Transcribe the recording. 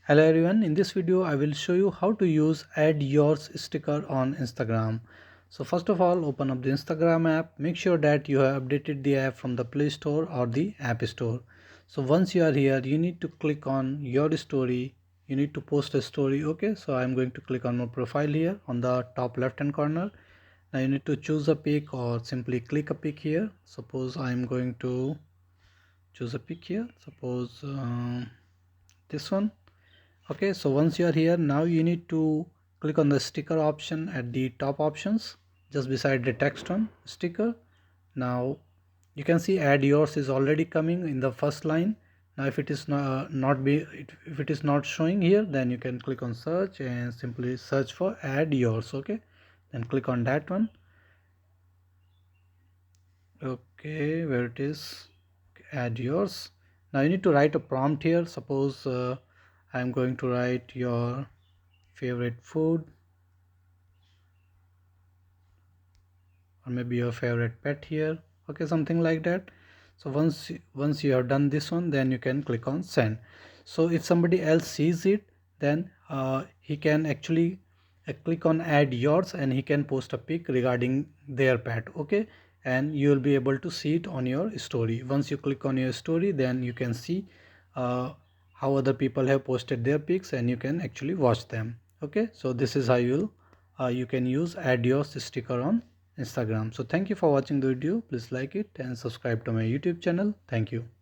Hello everyone, in this video I will show you how to use add yours sticker on Instagram. So first of all, open up the Instagram app. Make sure that you have updated the app from the Play Store or the App Store. So once you are here, you need to click on your story. You need to post a story. Okay, so I'm going to click on my profile here on the top left hand corner. Now you need to choose a pic or simply click a pic here. Suppose I'm going to choose a pic here. Suppose this one. Okay, so once you are here, now you need to click on the sticker option at the top options just beside the text on sticker. Now you can see add yours is already coming in the first line. Now if it is if it is not showing here, then you can click on search and simply search for add yours. Okay, then click on that one. Okay, where it is, add yours. Now you need to write a prompt here. Suppose I'm going to write your favorite food, or maybe your favorite pet here. Okay, something like that. So once you have done this one, then you can click on send. So if somebody else sees it, then he can actually click on add yours and he can post a pic regarding their pet. Okay, and you will be able to see it on your story. Once you click on your story, then you can see uh, how other people have posted their pics and you can actually watch them. Okay, so this is how you can use add yours sticker on Instagram. So thank you for watching the video. Please like it and subscribe to my YouTube channel. Thank you.